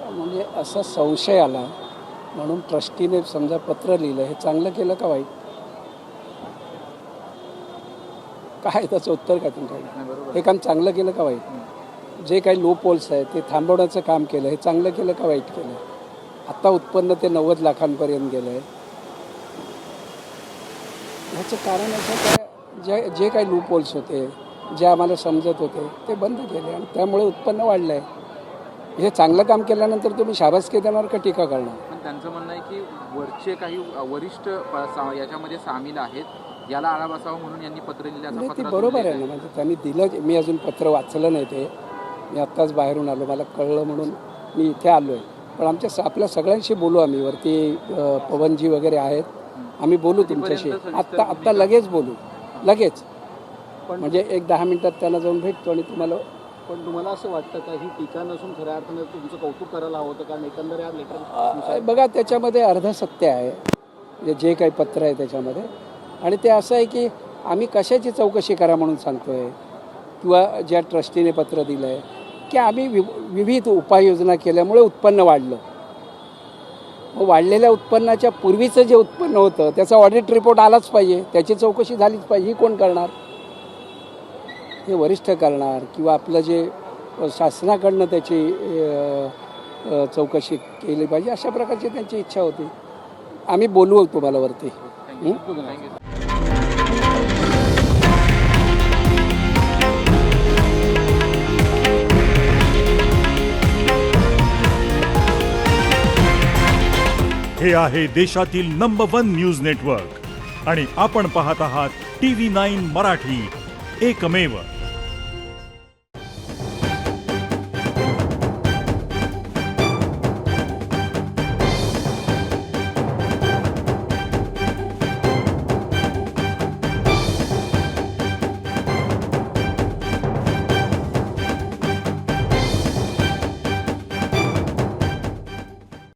म्हणजे असा संशय आला म्हणून ट्रस्टीने समजा पत्र लिहिलं, हे चांगलं केलं का वाईट? काय त्याचं उत्तर काय तुमच्याकडे? हे काम चांगलं केलं का वाईट? जे काही लो पोल्स आहे ते थांबवण्याचं काम केलं, हे चांगलं केलं का वाईट केलं? आत्ता उत्पन्न ते 90 लाखांपर्यंत गेलं आहे. ह्याचं कारण असं काय, जे काही लो पोल्स होते, जे आम्हाला समजत होते ते बंद केले आणि त्यामुळे उत्पन्न वाढलं आहे. हे चांगलं काम केल्यानंतर तुम्ही शाबासकी देणार का टीका करणार? पण त्यांचं म्हणणं आहे की वरचे काही वरिष्ठ याच्यामध्ये सामील आहेत, याला आळा बसावा म्हणून यांनी पत्र लिहिलं. नाही, ते बरोबर आहे ना. म्हणजे त्यांनी दिलं, मी अजून पत्र वाचलं नाही, ते मी आत्ताच बाहेरून आलो, मला कळलं म्हणून मी इथे आलो आहे. पण आपल्या सगळ्यांशी बोलू आम्ही, वरती पवनजी वगैरे आहेत, आम्ही बोलू तुमच्याशी. आत्ता लगेच बोलू, लगेच. म्हणजे एक 10 मिनिटात त्यांना जाऊन भेटतो आणि तुम्हाला. पण तुम्हाला असं वाटतं का ही टीका नसून खऱ्या अर्थानं तुमचं कौतुक करायला हवं होतं? कारण एकंदर या लेटर बघा, त्याच्यामध्ये अर्ध सत्य आहे, जे काही पत्र आहे त्याच्यामध्ये. आणि ते असं आहे की आम्ही कशाची चौकशी करा म्हणून सांगतो आहे, किंवा ज्या ट्रस्टीने पत्र दिलं आहे की आम्ही विविध उपाययोजना केल्यामुळे उत्पन्न वाढलं. मग वाढलेल्या उत्पन्नाच्या पूर्वीचं जे उत्पन्न होतं त्याचा ऑडिट रिपोर्ट आलाच पाहिजे, त्याची चौकशी झालीच पाहिजे. ही कोण करणार? हे वरिष्ठ करणार, किंवा आपलं जे शासनाकडनं त्याची चौकशी केली पाहिजे, अशा प्रकारची त्यांची इच्छा होती. आम्ही बोलवू तुम्हाला वरती. हे आहे देशातील नंबर 1 न्यूज नेटवर्क आणि आपण पाहत आहात TV9 मराठी, एकमेव.